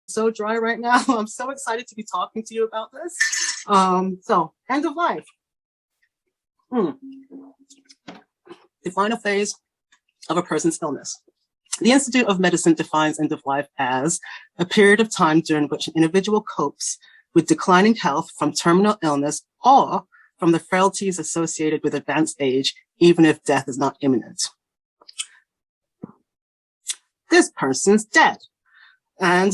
so dry right now. I'm so excited to be talking to you about this. So, end of life. The final phase of a person's illness. The Institute of Medicine defines end of life as a period of time during which an individual copes with declining health from terminal illness or from the frailties associated with advanced age, even if death is not imminent. This person's dead. And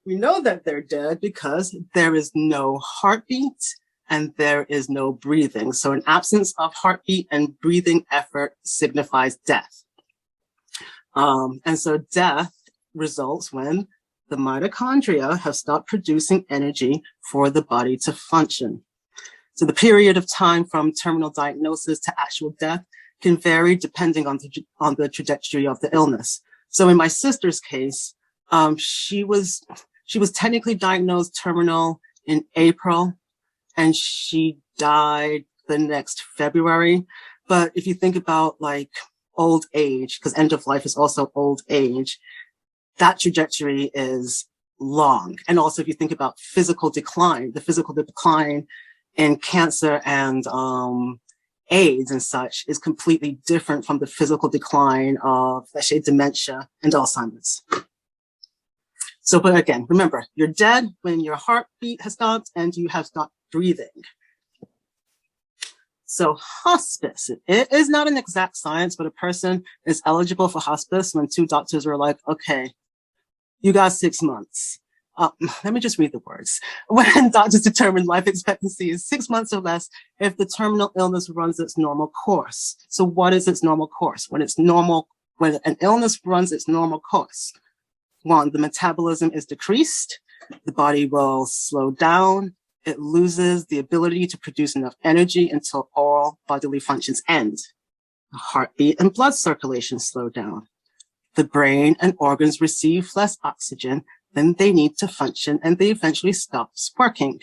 we know that they're dead because there is no heartbeat and there is no breathing. So an absence of heartbeat and breathing effort signifies death. And so death results when the mitochondria have stopped producing energy for the body to function. So the period of time from terminal diagnosis to actual death can vary depending on the trajectory of the illness. So in my sister's case, she was technically diagnosed terminal in April, and she died the next February. But if you think about like old age, because end of life is also old age, that trajectory is long. And also if you think about physical decline, the physical decline in cancer and AIDS and such is completely different from the physical decline of, let's say, dementia and Alzheimer's. So, but again, remember, you're dead when your heartbeat has stopped and you have stopped breathing. So hospice, it is not an exact science, but a person is eligible for hospice when two doctors are like, okay, you got 6 months. Let me just read the words. When doctors determine life expectancy is 6 months or less if the terminal illness runs its normal course. So what is its normal course? When an illness runs its normal course, one, the metabolism is decreased, the body will slow down, it loses the ability to produce enough energy until all bodily functions end. The heartbeat and blood circulation slow down. The brain and organs receive less oxygen than they need to function, and they eventually stop working.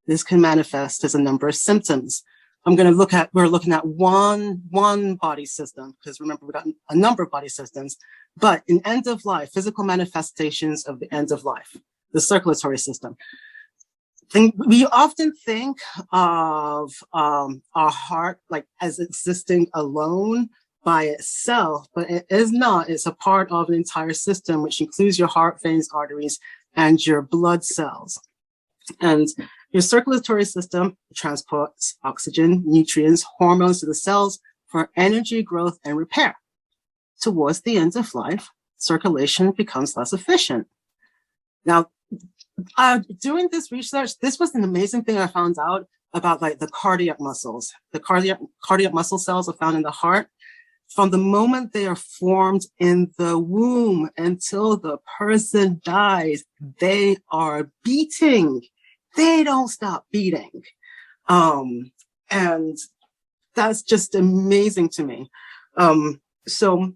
This can manifest as a number of symptoms. We're looking at one body system, because remember, we've got a number of body systems, but in end of life, physical manifestations of the end of life, the circulatory system. We often think of our heart like as existing alone by itself, but it is not. It's a part of an entire system, which includes your heart, veins, arteries, and your blood cells. And your circulatory system transports oxygen, nutrients, hormones to the cells for energy, growth, and repair. Towards the end of life, circulation becomes less efficient. Now, doing this research, this was an amazing thing I found out about like the cardiac muscles. The cardiac muscle cells are found in the heart. From the moment they are formed in the womb until the person dies, they are beating. They don't stop beating. And that's just amazing to me. So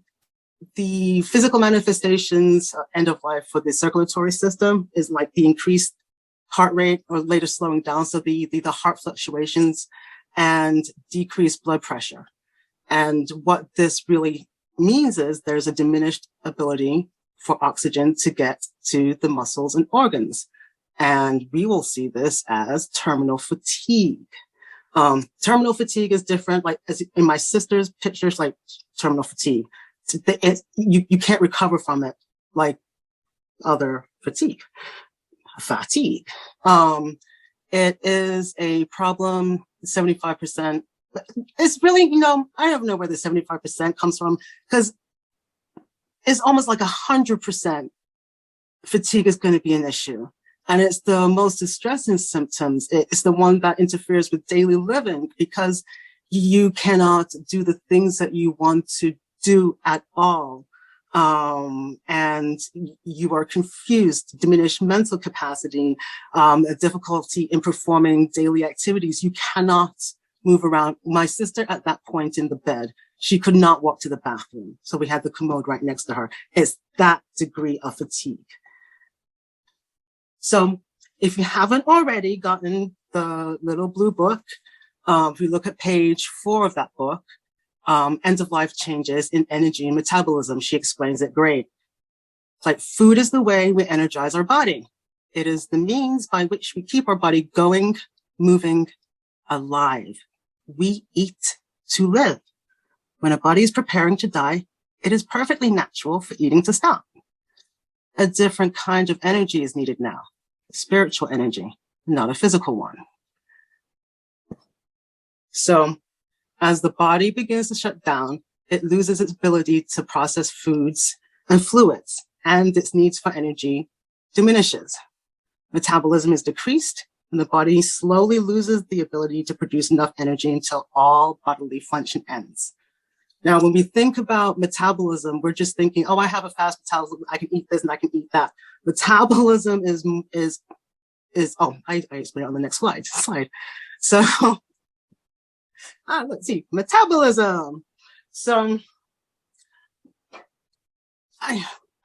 the physical manifestations end of life for the circulatory system is like the increased heart rate or later slowing down. So the heart fluctuations and decreased blood pressure. And what this really means is there's a diminished ability for oxygen to get to the muscles and organs. And we will see this as terminal fatigue. Terminal fatigue is different, like as in my sister's pictures, like terminal fatigue. You can't recover from it like other fatigue. It is a problem, 75%. It's really, I don't know where the 75% comes from, because it's almost like 100% fatigue is going to be an issue. And it's the most distressing symptoms. It's the one that interferes with daily living, because you cannot do the things that you want to do at all. And you are confused, diminished mental capacity, a difficulty in performing daily activities. You cannot move around. My sister at that point in the bed, she could not walk to the bathroom. So we had the commode right next to her. It's that degree of fatigue. So if you haven't already gotten the little blue book, if we look at page 4 of that book, end of life changes in energy and metabolism, she explains it great. like food is the way we energize our body. It is the means by which we keep our body going, moving, alive. We eat to live. When a body is preparing to die, it is perfectly natural for eating to stop. A different kind of energy is needed now, spiritual energy, not a physical one. So as the body begins to shut down, it loses its ability to process foods and fluids, and its needs for energy diminishes. Metabolism is decreased, and the body slowly loses the ability to produce enough energy until all bodily function ends. Now, when we think about metabolism, we're just thinking, oh, I have a fast metabolism, I can eat this and I can eat that. Metabolism is I explain it on the next slide. So, let's see, metabolism. So,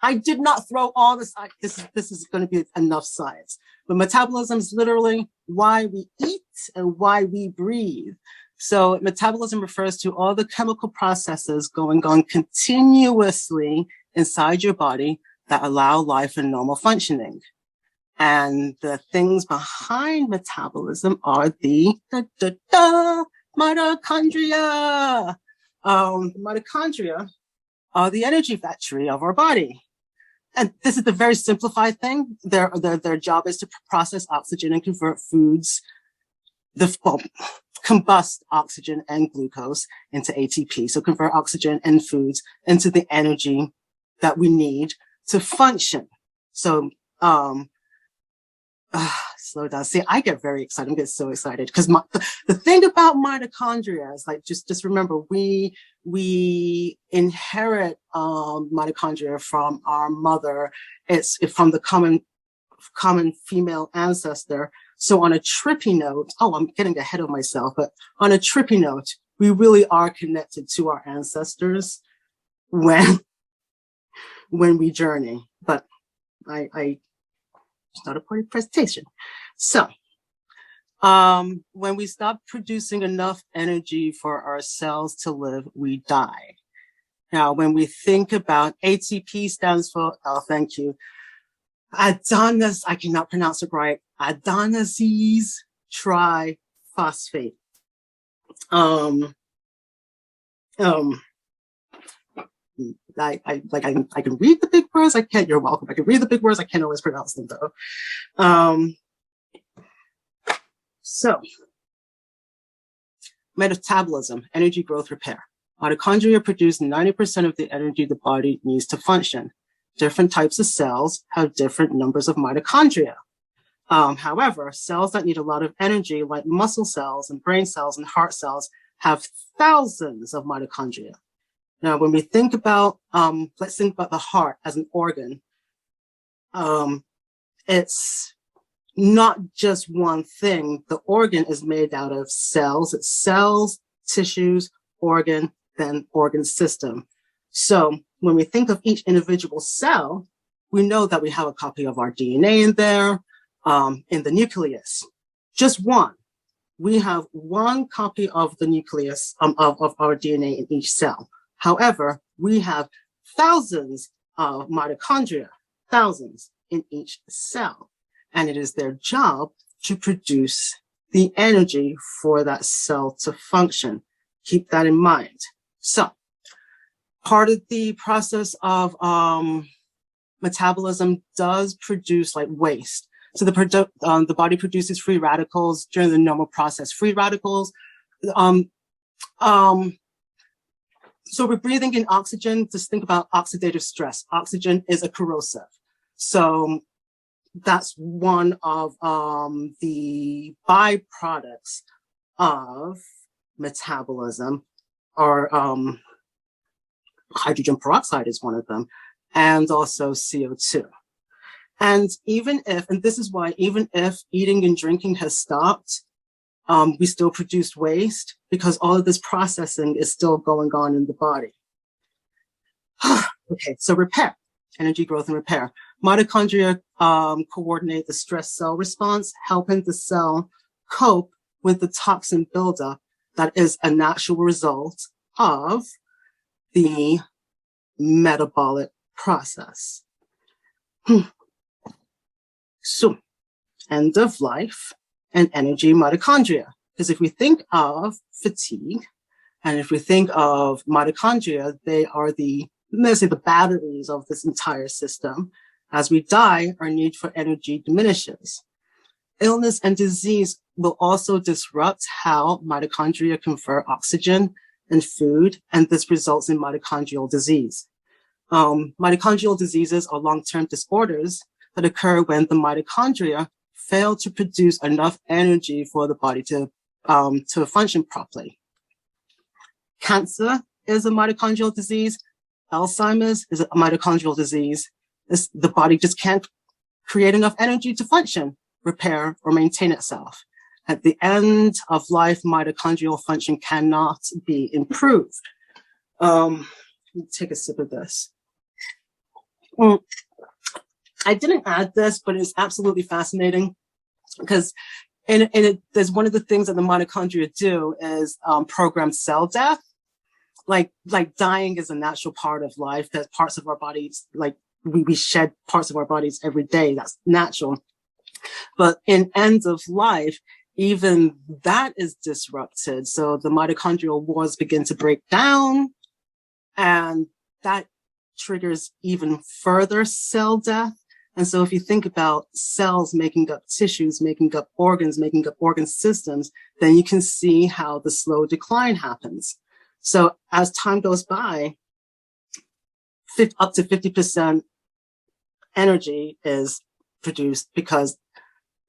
I did not throw all this. This is going to be enough science. But metabolism is literally why we eat and why we breathe. So metabolism refers to all the chemical processes going on continuously inside your body that allow life and normal functioning. And the things behind metabolism are the mitochondria. Mitochondria are the energy factory of our body. And this is the very simplified thing. Their job is to process oxygen and convert foods, combust oxygen and glucose into ATP. So convert oxygen and foods into the energy that we need to function. So, slow down. See, I get very excited. I'm getting so excited because the thing about mitochondria is like, just remember, we inherit mitochondria from our mother. It's from the common female ancestor. So on a trippy note, I'm getting ahead of myself, but on a trippy note, we really are connected to our ancestors when we journey. But it's not a part of the presentation. So when we stop producing enough energy for our cells to live, we die. Now, when we think about ATP stands for, thank you, Adenosine, I cannot pronounce it right, adenosine triphosphate. I can read the big words. I can't. You're welcome. I can read the big words. I can't always pronounce them though. So, metabolism, energy, growth, repair. Mitochondria produce 90% of the energy the body needs to function. Different types of cells have different numbers of mitochondria. However, cells that need a lot of energy, like muscle cells and brain cells and heart cells, have thousands of mitochondria. Now, when we think about, let's think about the heart as an organ. It's not just one thing. The organ is made out of cells. It's cells, tissues, organ, then organ system. So when we think of each individual cell, we know that we have a copy of our DNA in there, in the nucleus. Just one. We have one copy of the nucleus, of our DNA in each cell. However, we have thousands of mitochondria, thousands in each cell. And it is their job to produce the energy for that cell to function. Keep that in mind. So, part of the process of metabolism does produce like waste. So the body produces free radicals during the normal process. Free radicals, so we're breathing in oxygen. Just think about oxidative stress. Oxygen is a corrosive. So that's one of the byproducts of metabolism, or hydrogen peroxide is one of them, and also CO2. And this is why even if eating and drinking has stopped, we still produce waste because all of this processing is still going on in the body. Okay, so repair, energy, growth, and repair. Mitochondria coordinate the stress cell response, helping the cell cope with the toxin buildup that is a natural result of the metabolic process. So, end of life and energy mitochondria. Because if we think of fatigue, and if we think of mitochondria, they are let's say the batteries of this entire system. As we die, our need for energy diminishes. Illness and disease will also disrupt how mitochondria convert oxygen and food, and this results in mitochondrial disease. Mitochondrial diseases are long-term disorders that occur when the mitochondria fail to produce enough energy for the body to function properly. Cancer is a mitochondrial disease. Alzheimer's is a mitochondrial disease. The body just can't create enough energy to function, repair, or maintain itself. At the end of life, mitochondrial function cannot be improved. Let me take a sip of this. I didn't add this, but it's absolutely fascinating because there's one of the things that the mitochondria do is program cell death. Like dying is a natural part of life. There's parts of our bodies, like we shed parts of our bodies every day. That's natural. But in end of life, even that is disrupted. So the mitochondrial wars begin to break down, and that triggers even further cell death. And so if you think about cells making up tissues, making up organs, making up organ systems, then you can see how the slow decline happens. So as time goes by, up to 50% energy is produced because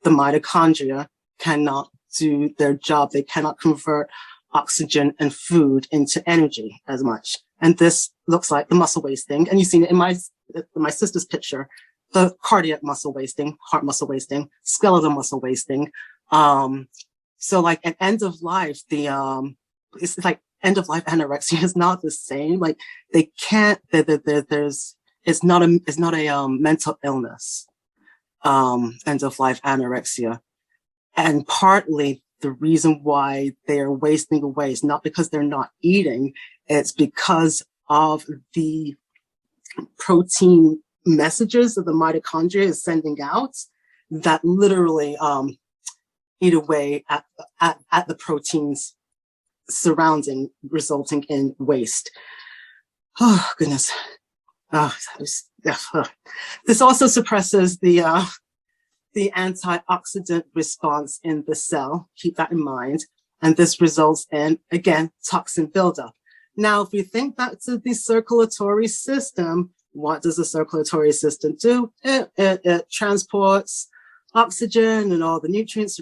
the mitochondria cannot do their job. They cannot convert oxygen and food into energy as much. And this looks like the muscle wasting. And you've seen it in my sister's picture, the cardiac muscle wasting, heart muscle wasting, skeletal muscle wasting. So like at end of life, it's like end of life anorexia is not the same. Like they can't, it's not a mental illness. End of life anorexia. And partly the reason why they are wasting away is not because they're not eating, it's because of the protein messages that the mitochondria is sending out that literally eat away at the proteins surrounding, resulting in waste. Oh, goodness. This also suppresses the antioxidant response in the cell. Keep that in mind. And this results in, again, toxin buildup. Now, if we think back to the circulatory system, what does the circulatory system do? It transports oxygen and all the nutrients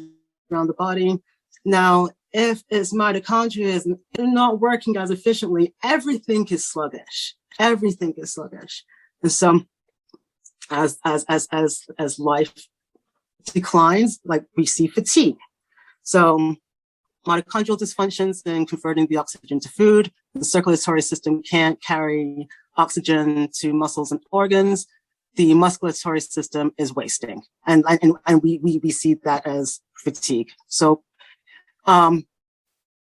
around the body. Now, if its mitochondria is not working as efficiently, everything is sluggish. Everything is sluggish. And so as life declines, like we see fatigue. So mitochondrial dysfunctions in converting the oxygen to food. The circulatory system can't carry oxygen to muscles and organs. The musculatory system is wasting. And we see that as fatigue. So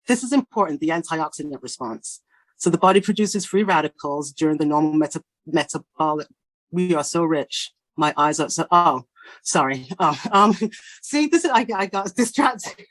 this is important, the antioxidant response. So the body produces free radicals during the normal metabolic. We are so rich. My eyes are so, sorry. See, I got distracted.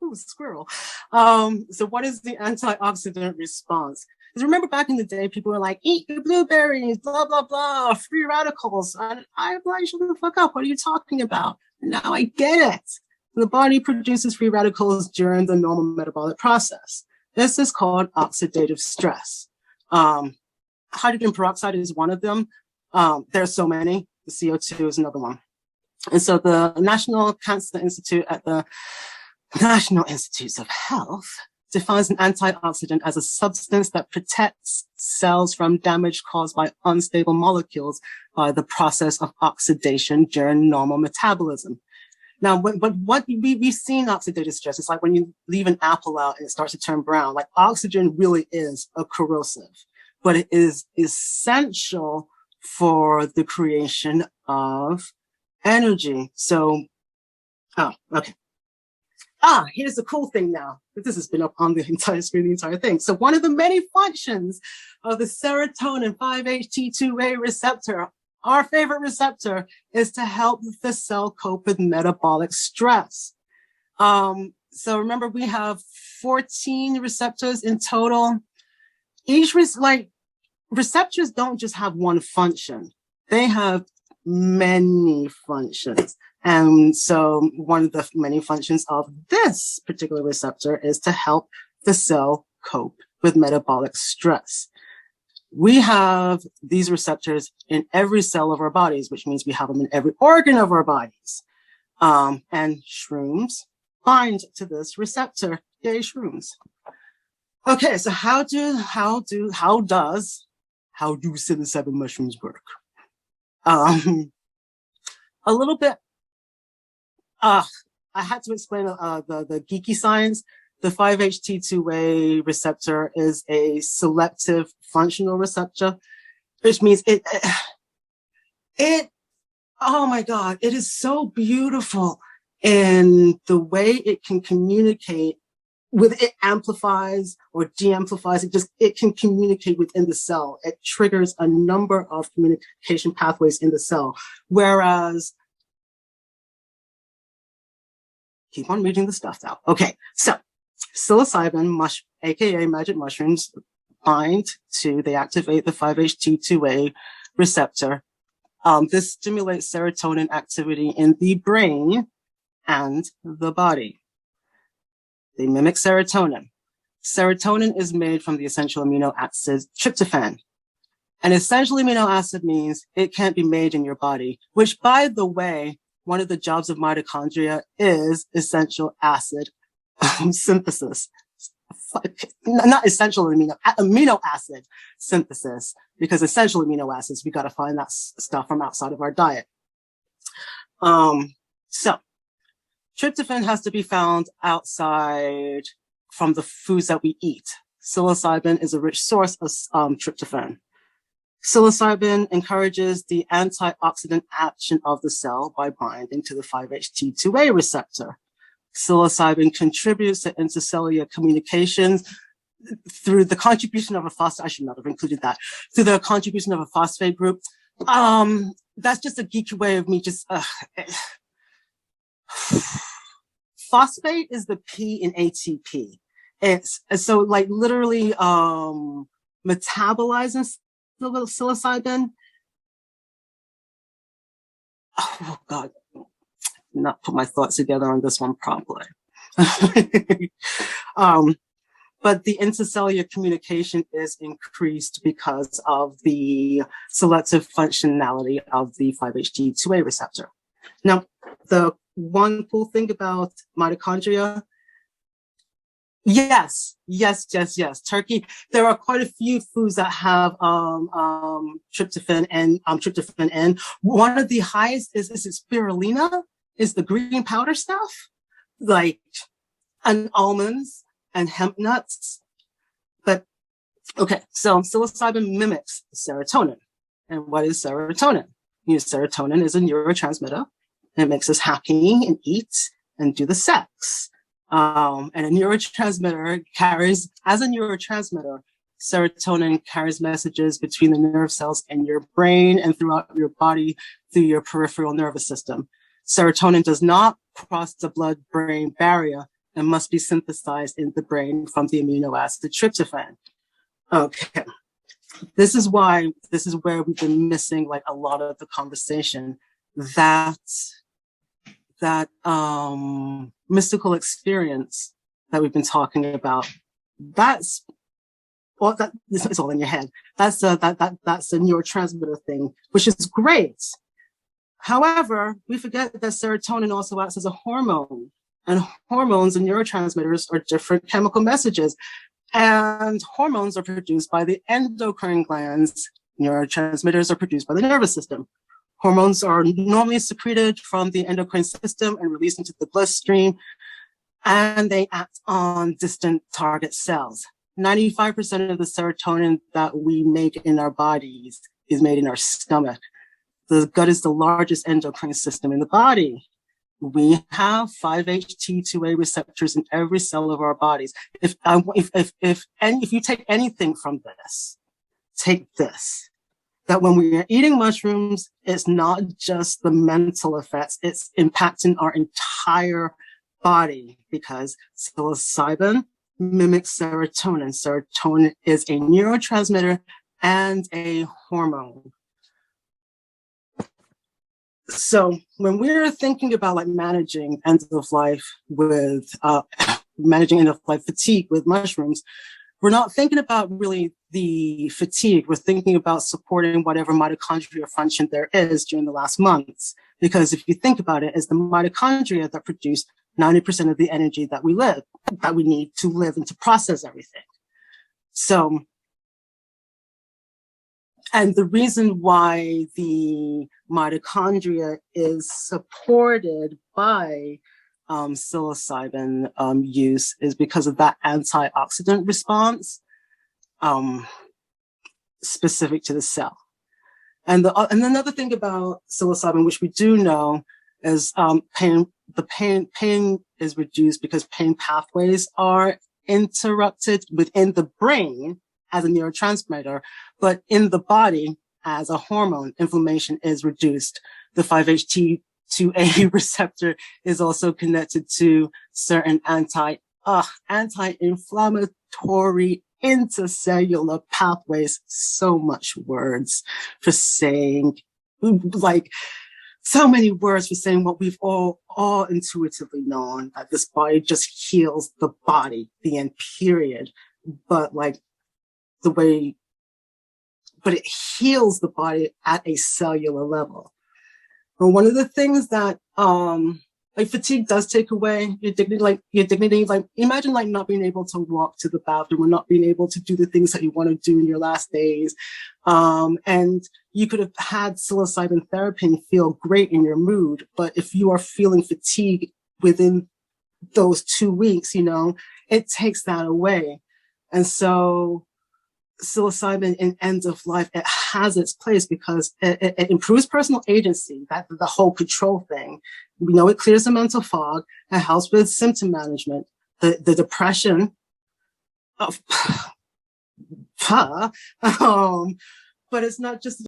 Ooh, squirrel. So what is the antioxidant response? Because remember back in the day, people were like, eat your blueberries, blah, blah, blah, free radicals. And I'm like, shut the fuck up. What are you talking about? Now I get it. The body produces free radicals during the normal metabolic process. This is called oxidative stress. Hydrogen peroxide is one of them. There are so many. The CO2 is another one. And so the National Cancer Institute at the National Institutes of Health defines an antioxidant as a substance that protects cells from damage caused by unstable molecules by the process of oxidation during normal metabolism. Now, what we've seen oxidative stress, it's like when you leave an apple out and it starts to turn brown, like oxygen really is a corrosive, but it is essential for the creation of energy. So, okay. Here's the cool thing now. This has been up on the entire screen, the entire thing. So one of the many functions of the serotonin 5-HT2A receptor our favorite receptor, is to help the cell cope with metabolic stress. So remember, we have 14 receptors in total. Each receptors don't just have one function. They have many functions. And so one of the many functions of this particular receptor is to help the cell cope with metabolic stress. We have these receptors in every cell of our bodies, which means we have them in every organ of our bodies. And shrooms bind to this receptor. Yay, shrooms. Okay, so how do psilocybin mushrooms work? A little bit, I had to explain the geeky science. The 5-HT2A receptor is a selective functional receptor, which means oh my God, it is so beautiful in the way it can communicate with, it amplifies or de-amplifies, it can communicate within the cell. It triggers a number of communication pathways in the cell. Whereas, keep on reading the stuff now. Okay, so psilocybin, aka magic mushrooms, they activate the 5-HT2A receptor. This stimulates serotonin activity in the brain and the body. They mimic serotonin. Serotonin is made from the essential amino acid tryptophan. An essential amino acid means it can't be made in your body, which, by the way, one of the jobs of mitochondria is essential acid synthesis. Not essential amino acid synthesis, because essential amino acids, we got to find that stuff from outside of our diet. So tryptophan has to be found outside from the foods that we eat. Psilocybin is a rich source of tryptophan. Psilocybin encourages the antioxidant action of the cell by binding to the 5-HT2A receptor. Psilocybin contributes to intercellular communications through the contribution of a phosphate. I should not have included that. Through the contribution of a phosphate group. That's just a geeky way of me just. Phosphate is the P in ATP. It's so like literally metabolizing psilocybin. Oh God. Not put my thoughts together on this one properly. But the intercellular communication is increased because of the selective functionality of the 5-HT2A receptor. Now, the one cool thing about mitochondria, yes. Turkey. There are quite a few foods that have tryptophan in. One of the highest is spirulina. Is the green powder stuff, and almonds and hemp nuts. But okay, so psilocybin mimics serotonin. And what is serotonin? Serotonin is a neurotransmitter, and it makes us happy and eat and do the sex. And a neurotransmitter serotonin carries messages between the nerve cells in your brain and throughout your body through your peripheral nervous system. Serotonin does not cross the blood-brain barrier and must be synthesized in the brain from the amino acid tryptophan. Okay, this is where we've been missing like a lot of the conversation. That mystical experience that we've been talking about. It's all in your head. That's a neurotransmitter thing, which is great. However, we forget that serotonin also acts as a hormone, and hormones and neurotransmitters are different chemical messages. And hormones are produced by the endocrine glands. Neurotransmitters are produced by the nervous system. Hormones are normally secreted from the endocrine system and released into the bloodstream, and they act on distant target cells. 95% of the serotonin that we make in our bodies is made in our stomach. The gut is the largest endocrine system in the body. We have 5-HT2A receptors in every cell of our bodies. If you take anything from this, take this. that when we are eating mushrooms, it's not just the mental effects, it's impacting our entire body, because psilocybin mimics serotonin. Serotonin is a neurotransmitter and a hormone. So when we're thinking about like managing end of life with managing end of life fatigue with mushrooms, we're not thinking about really the fatigue. We're thinking about supporting whatever mitochondria function there is during the last months. Because if you think about it, it's the mitochondria that produce 90% of the energy that we need to live and to process everything. So, and the reason why the mitochondria is supported by psilocybin use is because of that antioxidant response specific to the cell. And another thing about psilocybin, which we do know, is pain is reduced because pain pathways are interrupted within the brain as a neurotransmitter, but in the body as a hormone, inflammation is reduced. The 5-HT2A receptor is also connected to certain anti-inflammatory intercellular pathways. So much words for saying, like, so many words for saying what we've all intuitively known, that this body just heals the body, the end period. But like but it heals the body at a cellular level. And one of the things that like fatigue does take away your dignity. Like imagine like not being able to walk to the bathroom or not being able to do the things that you want to do in your last days. And you could have had psilocybin therapy and feel great in your mood. But if you are feeling fatigue within those 2 weeks, you know, it takes that away. And so psilocybin in end of life, it has its place because it improves personal agency, that the whole control thing. We know it clears the mental fog, it helps with symptom management, the depression of but it's not just